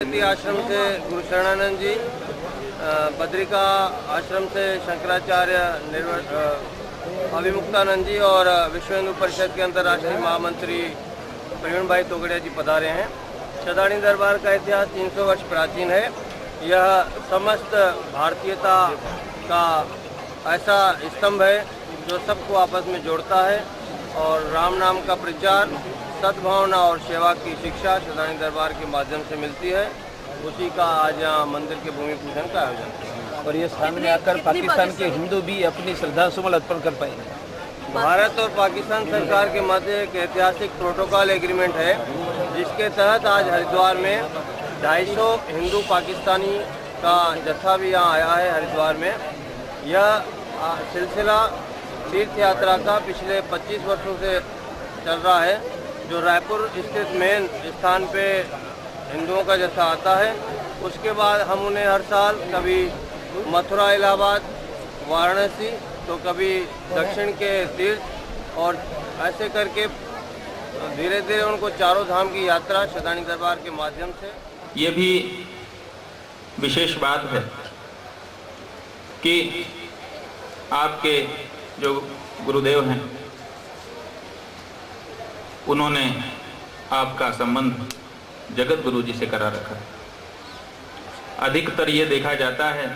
आश्रम से गुरु शरणानंद जी, बद्रिका आश्रम से शंकराचार्य अभिमुक्तानंद जी और विश्व हिंदू परिषद के अंतर्राष्ट्रीय महामंत्री प्रवीण भाई तोगड़िया जी पधारे हैं। शदानी दरबार का इतिहास 300 वर्ष प्राचीन है। यह समस्त भारतीयता का ऐसा स्तंभ है जो सबको आपस में जोड़ता है और राम नाम का प्रचार, सद्भावना और सेवा की शिक्षा शदानी दरबार के माध्यम से मिलती है। उसी का आज यहाँ मंदिर के भूमि पूजन का आयोजन है और ये स्थान में आकर पाकिस्तान के हिंदू भी अपनी श्रद्धा सुमन अर्पण कर पाएंगे। भारत और पाकिस्तान सरकार के मध्य एक ऐतिहासिक प्रोटोकॉल एग्रीमेंट है, जिसके तहत आज हरिद्वार में 250 हिंदू पाकिस्तानी का जत्था भी यहाँ आया है। हरिद्वार में यह सिलसिला तीर्थ यात्रा का पिछले 25 वर्षों से चल रहा है, जो रायपुर स्थित मेन स्थान पे हिंदुओं का जत्था आता है। उसके बाद हम उन्हें हर साल कभी मथुरा, इलाहाबाद, वाराणसी, तो कभी दक्षिण के तीर्थ, और ऐसे करके धीरे धीरे उनको चारों धाम की यात्रा शदानी दरबार के माध्यम से। ये भी विशेष बात है कि आपके जो गुरुदेव हैं उन्होंने आपका संबंध जगत गुरु जी से करा रखा। अधिकतर ये देखा जाता है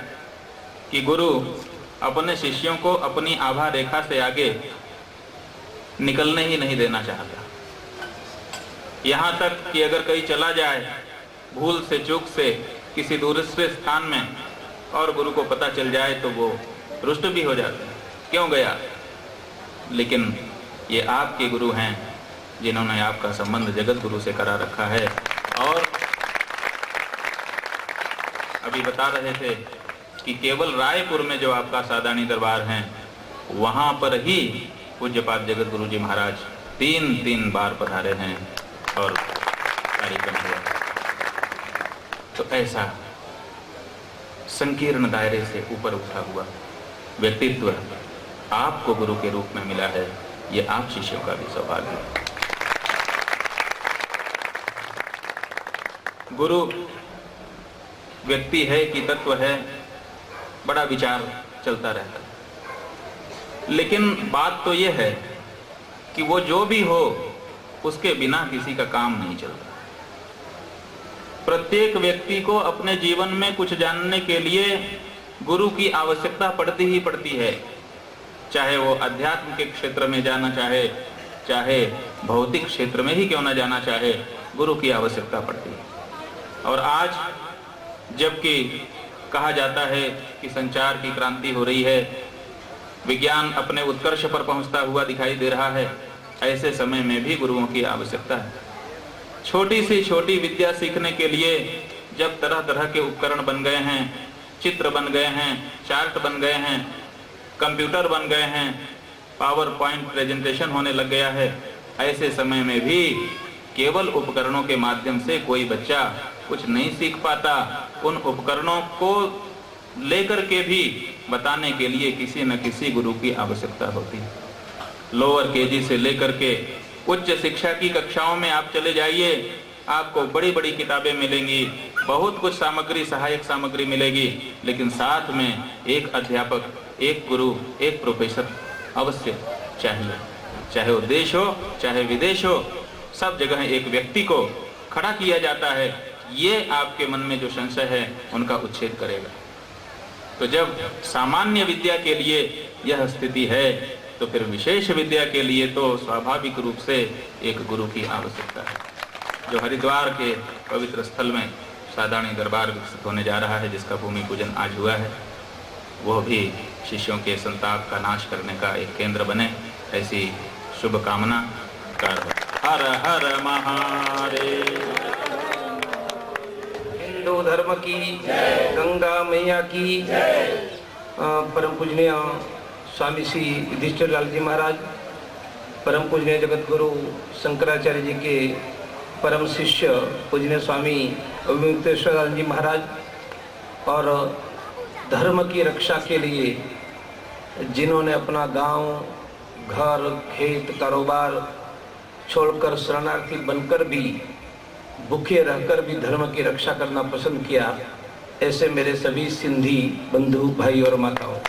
कि गुरु अपने शिष्यों को अपनी आभा रेखा से आगे निकलने ही नहीं देना चाहता। यहाँ तक कि अगर कहीं चला जाए भूल से, चूक से किसी दूसरे स्थान में और गुरु को पता चल जाए तो वो रुष्ट भी हो जाते हैं, क्यों गया। लेकिन ये आपके गुरु हैं जिन्होंने आपका संबंध जगत गुरु से करा रखा है। और अभी बता रहे थे कि केवल रायपुर में जो आपका सादानी दरबार है वहां पर ही पूज्यपाद जगत गुरु जी महाराज तीन बार पधारे हैं और कार्यक्रम हुआ। तो ऐसा संकीर्ण दायरे से ऊपर उठा हुआ व्यक्तित्व आपको गुरु के रूप में मिला है। ये आप शिष्यों का भी सौभाग्य है। गुरु व्यक्ति है कि तत्व है, बड़ा विचार चलता रहता है। लेकिन बात तो यह है कि वो जो भी हो उसके बिना किसी का काम नहीं चलता। प्रत्येक व्यक्ति को अपने जीवन में कुछ जानने के लिए गुरु की आवश्यकता पड़ती ही पड़ती है। चाहे वो अध्यात्म के क्षेत्र में जाना चाहे, चाहे भौतिक क्षेत्र में ही क्यों ना जाना चाहे, गुरु की आवश्यकता पड़ती है। और आज जबकि कहा जाता है कि संचार की क्रांति हो रही है, विज्ञान अपने उत्कर्ष पर पहुंचता हुआ दिखाई दे रहा है, ऐसे समय में भी गुरुओं की आवश्यकता है। छोटी से छोटी विद्या सीखने के लिए जब तरह तरह के उपकरण बन गए हैं, चित्र बन गए हैं, चार्ट बन गए हैं, कंप्यूटर बन गए हैं, पावर पॉइंट प्रेजेंटेशन होने लग गया है, ऐसे समय में भी केवल उपकरणों के माध्यम से कोई बच्चा कुछ नहीं सीख पाता। उन उपकरणों को लेकर के भी बताने के लिए किसी न किसी गुरु की आवश्यकता होती है। लोअर केजी से लेकर के उच्च शिक्षा की कक्षाओं में आप चले जाइए, आपको बड़ी बड़ी किताबें मिलेंगी, बहुत कुछ सामग्री, सहायक सामग्री मिलेगी, लेकिन साथ में एक अध्यापक, एक गुरु, एक प्रोफेसर अवश्य चाहिए। चाहे वो देश हो चाहे विदेश हो, सब जगह एक व्यक्ति को खड़ा किया जाता है। ये आपके मन में जो संशय है उनका उच्छेद करेगा। तो जब सामान्य विद्या के लिए यह स्थिति है तो फिर विशेष विद्या के लिए तो स्वाभाविक रूप से एक गुरु की आवश्यकता है। जो हरिद्वार के पवित्र स्थल में सादानी दरबार विकसित होने जा रहा है, जिसका भूमि पूजन आज हुआ है, वह भी शिष्यों के संताप का नाश करने का एक केंद्र बने, ऐसी शुभ कामना कर। हर हर महादेव। हिंदू धर्म की गंगा मैया की परम पूजनीय स्वामी श्री युधिष्ठिर लाल जी महाराज, परम पूजनीय जगत गुरु शंकराचार्य जी के परम शिष्य पूजनीय स्वामी अभिमुक्तेश्वर जी महाराज, और धर्म की रक्षा के लिए जिन्होंने अपना गांव, घर, खेत, कारोबार छोड़कर शरणार्थी बनकर भी भूखे रहकर भी धर्म की रक्षा करना पसंद किया। ऐसे मेरे सभी सिंधी बंधु भाई और माताओं,